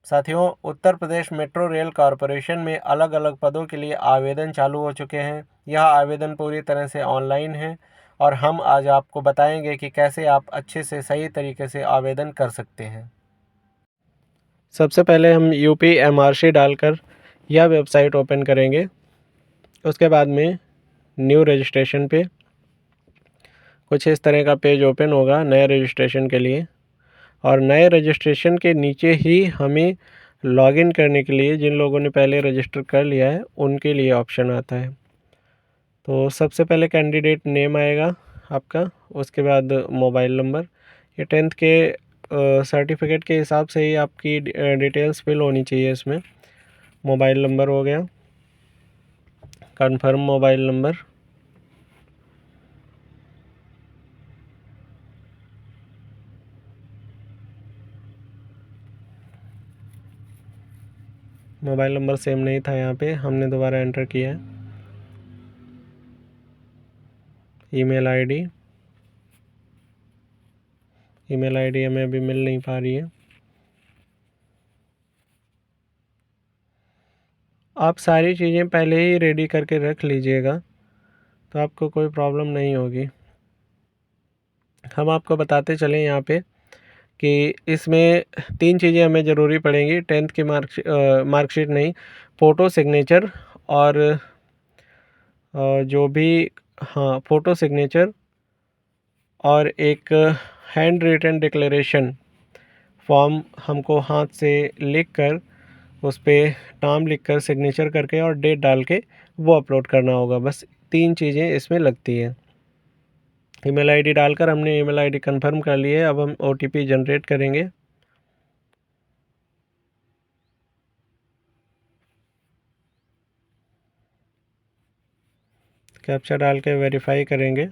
साथियों, Uttar Pradesh metro rail corporation में अलग अलग पदों के लिए आवेदन चालू हो चुके हैं। यह आवेदन पूरी तरह से ऑनलाइन है और हम आज आपको बताएंगे कि कैसे आप अच्छे से सही तरीके से आवेदन कर सकते हैं। सबसे पहले हम UPMRC डालकर यह वेबसाइट ओपन करेंगे। उसके बाद में न्यू रजिस्ट्रेशन पे कुछ इस तरह का पेज ओपन होगा नए रजिस्ट्रेशन के लिए, और नए रजिस्ट्रेशन के नीचे ही हमें लॉगिन करने के लिए जिन लोगों ने पहले रजिस्टर कर लिया है उनके लिए ऑप्शन आता है। तो सबसे पहले कैंडिडेट नेम आएगा आपका, उसके बाद मोबाइल नंबर। ये 10th के सर्टिफिकेट के हिसाब से ही आपकी डिटेल्स फिल होनी चाहिए इसमें। मोबाइल नंबर हो गया, confirm mobile number, mobile number same नहीं था यहाँ पे, हमने दोबारा एंटर किया है। ईमेल आईडी हमें अभी मिल नहीं पा रही है। आप सारी चीज़ें पहले ही रेडी करके रख लीजिएगा तो आपको कोई प्रॉब्लम नहीं होगी। हम आपको बताते चलें यहाँ पे कि इसमें 3 चीज़ें हमें ज़रूरी पड़ेंगी। 10th की मार्कशीट नहीं, फ़ोटो सिग्नेचर और जो भी, हाँ, फ़ोटो सिग्नेचर और एक हैंड रिटन डिक्लेरेशन फॉर्म हमको हाथ से लिख कर उस पर नाम लिख कर सिग्नेचर करके और डेट डाल के वो अपलोड करना होगा। बस 3 चीज़ें इसमें लगती हैं। ईमेल आईडी डालकर हमने ईमेल आईडी कंफर्म कर ली है। अब हम OTP जनरेट करेंगे। कैप्चा डाल के वेरीफाई करेंगे।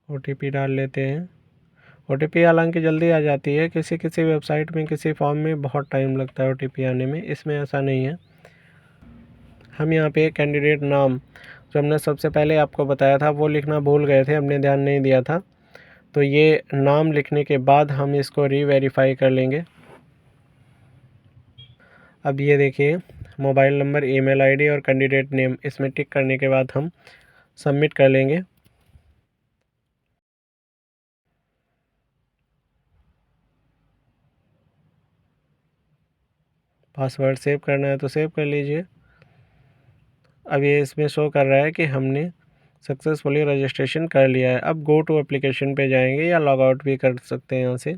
OTP डाल लेते हैं। OTP हालांकि जल्दी आ जाती है, किसी किसी वेबसाइट में, किसी फॉर्म में बहुत टाइम लगता है OTP आने में, इसमें ऐसा नहीं है। हम यहाँ पे कैंडिडेट नाम जो हमने सबसे पहले आपको बताया था वो लिखना भूल गए थे, हमने ध्यान नहीं दिया था। तो ये नाम लिखने के बाद हम इसको रीवेरीफाई कर लेंगे। अब ये देखिए, मोबाइल नंबर, ईमेल आईडी और कैंडिडेट नेम, इसमें टिक करने के बाद हम सबमिट कर लेंगे। पासवर्ड सेव करना है तो सेव कर लीजिए। अब ये इसमें शो कर रहा है कि हमने सक्सेसफुली रजिस्ट्रेशन कर लिया है। अब गो टू एप्लीकेशन पे जाएंगे या लॉग आउट भी कर सकते हैं यहाँ से।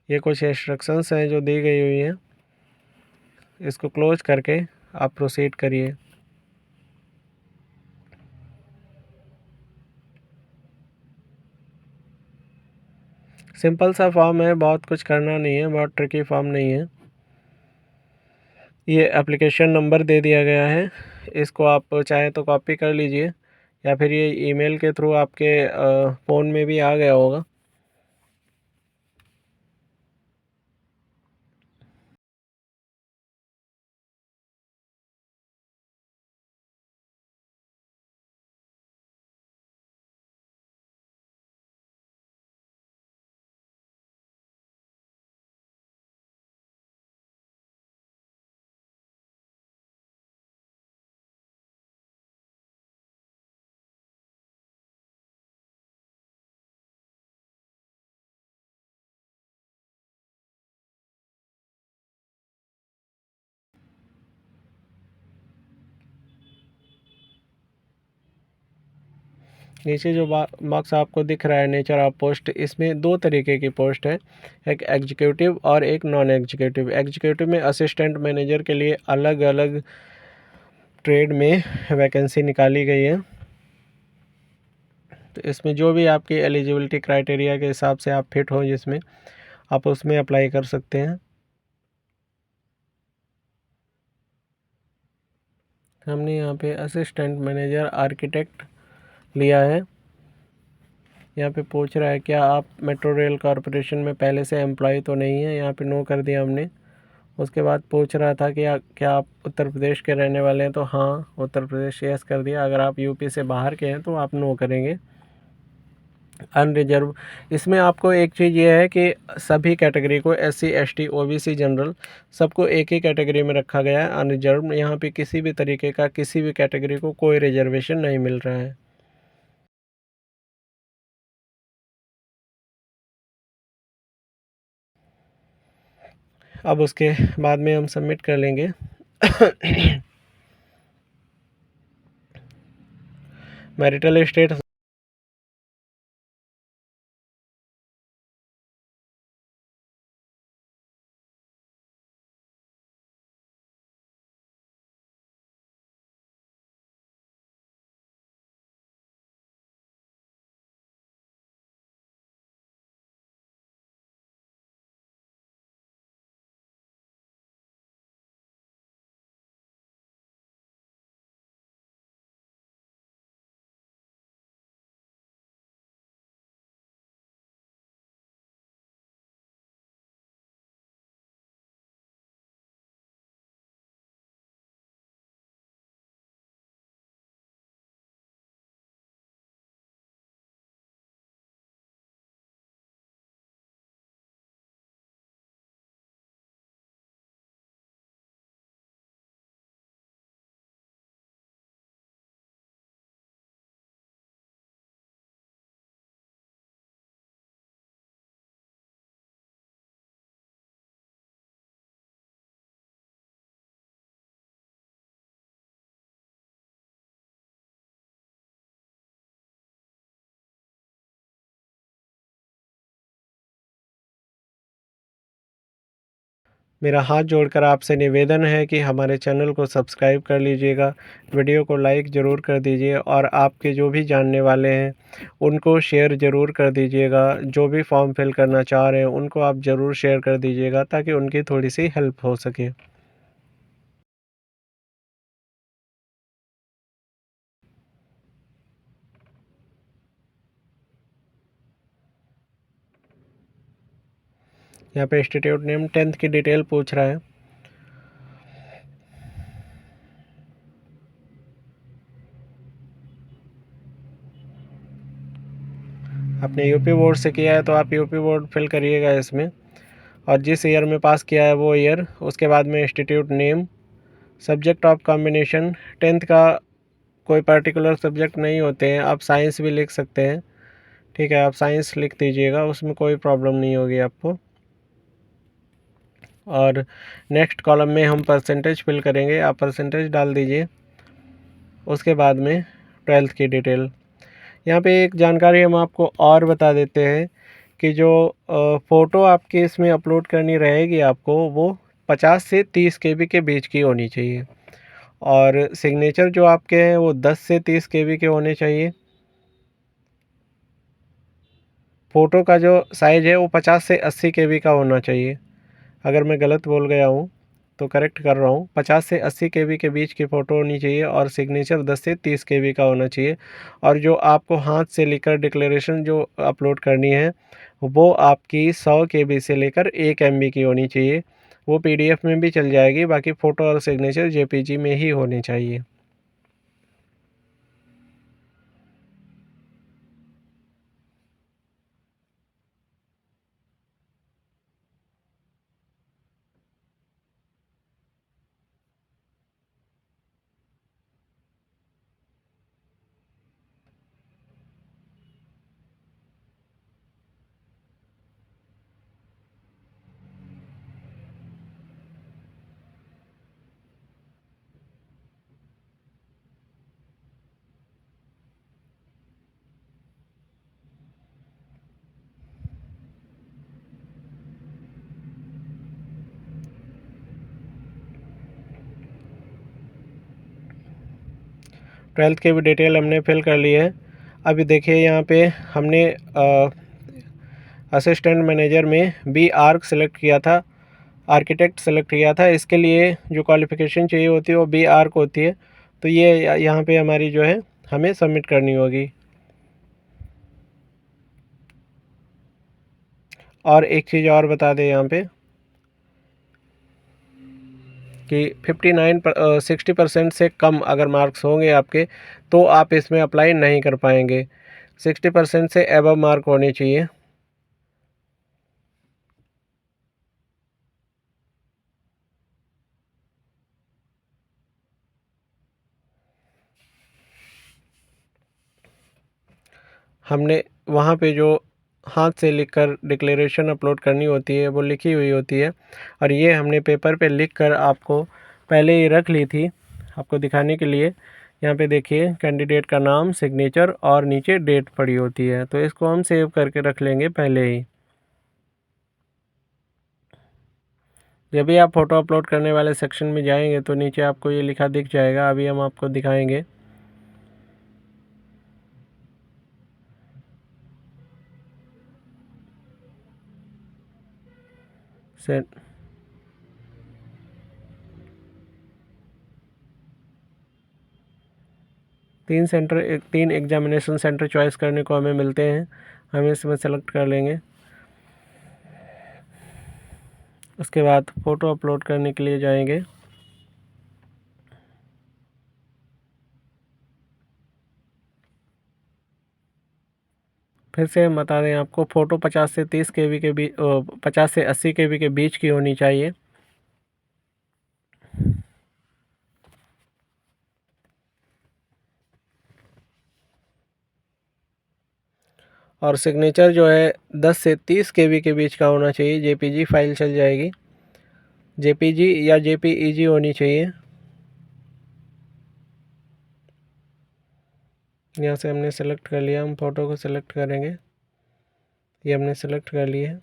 ये कुछ इंस्ट्रक्शंस हैं जो दी गई हुई हैं, इसको क्लोज करके आप प्रोसीड करिए। सिंपल सा फॉर्म है, बहुत कुछ करना नहीं है, बहुत ट्रिकी फॉर्म नहीं है। ये एप्लीकेशन नंबर दे दिया गया है, इसको आप चाहे तो कॉपी कर लीजिए या फिर ये ईमेल के थ्रू आपके फ़ोन में भी आ गया होगा। नीचे जो बॉक्स आपको दिख रहा है नेचर ऑफ पोस्ट, इसमें 2 तरीके की पोस्ट है, एक एग्जीक्यूटिव और एक नॉन एग्जीक्यूटिव। एग्जीक्यूटिव में असिस्टेंट मैनेजर के लिए अलग अलग ट्रेड में वैकेंसी निकाली गई है। तो इसमें जो भी आपकी एलिजिबिलिटी क्राइटेरिया के हिसाब से आप फिट हो जिसमें, आप उसमें अप्लाई कर सकते हैं। हमने यहाँ पे असिस्टेंट मैनेजर आर्किटेक्ट लिया है। यहाँ पे पूछ रहा है क्या आप मेट्रो रेल कॉरपोरेशन में पहले से एम्प्लॉय तो नहीं है, यहाँ पे नो कर दिया हमने। उसके बाद पूछ रहा था कि क्या आप उत्तर प्रदेश के रहने वाले हैं, तो हाँ उत्तर प्रदेश यस कर दिया। अगर आप यूपी से बाहर के हैं तो आप नो करेंगे। अनरिजर्व, इसमें आपको एक चीज़ ये है कि सभी कैटेगरी को एससी एसटी ओबीसी जनरल सबको एक ही कैटेगरी में रखा गया है। अनरिजर्व, यहाँ पे किसी भी तरीके का किसी भी कैटेगरी को कोई रिजर्वेशन नहीं मिल रहा है। अब उसके बाद में हम सबमिट कर लेंगे। मैरिटल स्टेट, मेरा हाथ जोड़कर आपसे निवेदन है कि हमारे चैनल को सब्सक्राइब कर लीजिएगा, वीडियो को लाइक ज़रूर कर दीजिए और आपके जो भी जानने वाले हैं उनको शेयर ज़रूर कर दीजिएगा। जो भी फॉर्म फिल करना चाह रहे हैं उनको आप ज़रूर शेयर कर दीजिएगा ताकि उनकी थोड़ी सी हेल्प हो सके। यहाँ पे इंस्टीट्यूट नेम 10th की डिटेल पूछ रहा है। आपने यूपी बोर्ड से किया है तो आप यूपी बोर्ड फिल करिएगा इसमें, और जिस ईयर में पास किया है वो ईयर। उसके बाद में institute name, subject of combination, 10th का कोई पर्टिकुलर सब्जेक्ट नहीं होते हैं, आप साइंस भी लिख सकते हैं। ठीक है, आप साइंस लिख दीजिएगा, उसमें कोई प्रॉब्लम नहीं होगी आपको। और नेक्स्ट कॉलम में हम परसेंटेज फिल करेंगे, आप परसेंटेज डाल दीजिए। उसके बाद में 12th की डिटेल। यहाँ पे एक जानकारी हम आपको और बता देते हैं कि जो फ़ोटो आपकी इसमें अपलोड करनी रहेगी आपको, वो 50 से 30 केबी के बीच की होनी चाहिए, और सिग्नेचर जो आपके हैं वो 10 से 30 केबी के होने चाहिए। फ़ोटो का जो साइज़ है वो 50 से 80 केबी का होना चाहिए। अगर मैं गलत बोल गया हूँ तो करेक्ट कर रहा हूँ। 50 से 80 केबी के बीच की फ़ोटो होनी चाहिए और सिग्नेचर 10 से 30 केबी का होना चाहिए। और जो आपको हाथ से लिखकर डिक्लेरेशन जो अपलोड करनी है वो आपकी 100 केबी से लेकर 1 एमबी की होनी चाहिए। वो पीडीएफ में भी चल जाएगी, बाकी फ़ोटो और सिग्नेचर जेपीजी में ही होने चाहिए। 12th की भी डिटेल हमने फिल कर ली है। अभी देखिए यहाँ पे हमने असिस्टेंट मैनेजर में बी आर्क सेलेक्ट किया था, आर्किटेक्ट सेलेक्ट किया था। इसके लिए जो क्वालिफ़िकेशन चाहिए होती है वो बी आर्क होती है। तो ये यहाँ पे हमारी जो है हमें सबमिट करनी होगी। और एक चीज़ और बता दें यहाँ पे कि 60% से कम अगर मार्क्स होंगे आपके तो आप इसमें अप्लाई नहीं कर पाएंगे। 60% से एबव मार्क होने चाहिए। हमने वहाँ पे जो हाथ से लिखकर डिक्लेरेशन अपलोड करनी होती है वो लिखी हुई होती है, और ये हमने पेपर पे लिखकर आपको पहले ही रख ली थी आपको दिखाने के लिए। यहाँ पे देखिए कैंडिडेट का नाम, सिग्नेचर और नीचे डेट पड़ी होती है, तो इसको हम सेव करके रख लेंगे पहले ही। जब भी आप फ़ोटो अपलोड करने वाले सेक्शन में जाएंगे तो नीचे आपको ये लिखा दिख जाएगा, अभी हम आपको दिखाएंगे। सेट 3 एग्जामिनेशन सेंटर चॉइस करने को हमें मिलते हैं, हम इसमें सेलेक्ट कर लेंगे। उसके बाद फ़ोटो अपलोड करने के लिए जाएंगे। फिर से हम बता दें आपको, फ़ोटो 50 से 30 केबी के बीच 50 से 80 केबी के बीच की होनी चाहिए। और सिग्नेचर जो है 10 से 30 केबी के बीच का होना चाहिए, जेपीजी फाइल चल जाएगी, जेपीजी या जेपीईजी होनी चाहिए। यहाँ से हमने सेलेक्ट कर लिया, हम फ़ोटो को सेलेक्ट करेंगे, ये हमने सेलेक्ट कर लिया है।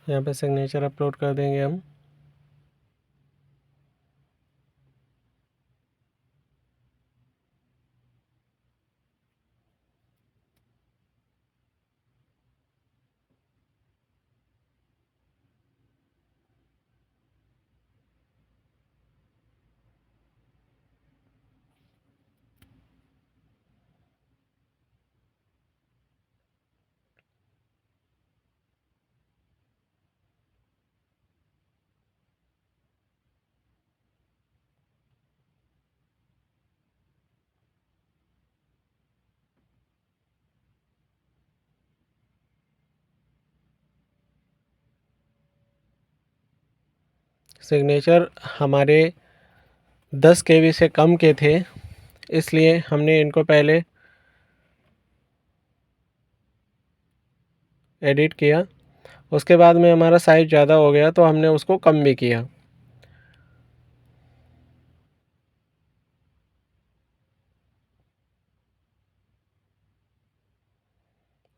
यहाँ पे सिग्नेचर अपलोड कर देंगे हम। सिग्नेचर हमारे 10 केबी से कम के थे, इसलिए हमने इनको पहले एडिट किया। उसके बाद में हमारा साइज़ ज़्यादा हो गया तो हमने उसको कम भी किया।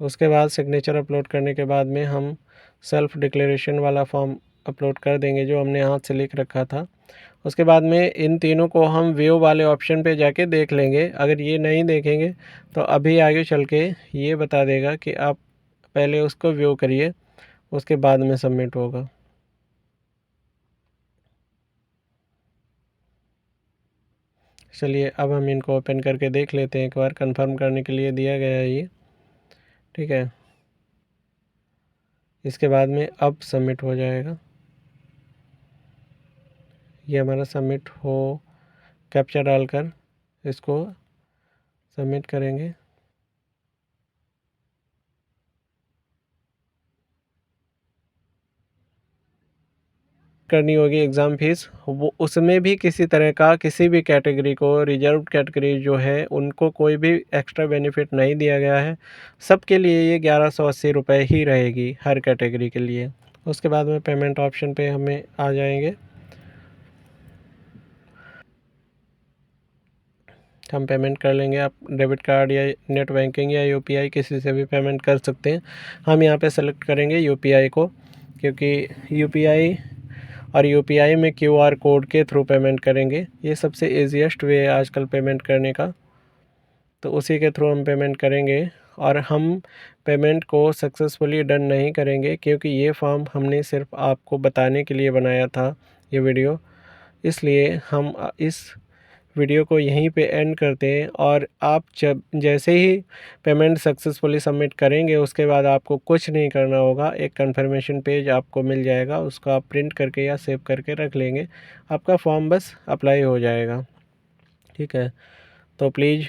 उसके बाद सिग्नेचर अपलोड करने के बाद में हम सेल्फ डिक्लेरेशन वाला फॉर्म अपलोड कर देंगे जो हमने हाथ से लिख रखा था। उसके बाद में इन तीनों को हम व्यू वाले ऑप्शन पे जाके देख लेंगे। अगर ये नहीं देखेंगे तो अभी आगे चल के ये बता देगा कि आप पहले उसको व्यू करिए, उसके बाद में सबमिट होगा। चलिए अब हम इनको ओपन करके देख लेते हैं एक बार, कंफर्म करने के लिए दिया गया है ये, ठीक है। इसके बाद में अब सबमिट हो जाएगा। ये हमारा सबमिट हो, कैप्चा डालकर इसको सबमिट करेंगे। करनी होगी एग्ज़ाम फ़ीस, वो उसमें भी किसी तरह का किसी भी कैटेगरी को, रिजर्व कैटेगरी जो है उनको कोई भी एक्स्ट्रा बेनिफिट नहीं दिया गया है। सबके लिए ये 1180 रुपये ही रहेगी हर कैटेगरी के लिए। उसके बाद में पेमेंट ऑप्शन पे हमें आ जाएंगे। हम पेमेंट कर लेंगे। आप डेबिट कार्ड या नेट बैंकिंग या यूपीआई किसी से भी पेमेंट कर सकते हैं। हम यहाँ पे सेलेक्ट करेंगे यूपीआई को, क्योंकि यूपीआई और यूपीआई में क्यूआर कोड के थ्रू पेमेंट करेंगे। ये सबसे ईजीएस्ट वे है आजकल पेमेंट करने का, तो उसी के थ्रू हम पेमेंट करेंगे। और हम पेमेंट को सक्सेसफुली डन नहीं करेंगे, क्योंकि ये फॉर्म हमने सिर्फ आपको बताने के लिए बनाया था ये वीडियो, इसलिए हम इस वीडियो को यहीं पे एंड करते हैं। और आप जब जैसे ही पेमेंट सक्सेसफुली सबमिट करेंगे, उसके बाद आपको कुछ नहीं करना होगा। एक कन्फर्मेशन पेज आपको मिल जाएगा, उसको आप प्रिंट करके या सेव करके रख लेंगे, आपका फॉर्म बस अप्लाई हो जाएगा। ठीक है, तो प्लीज़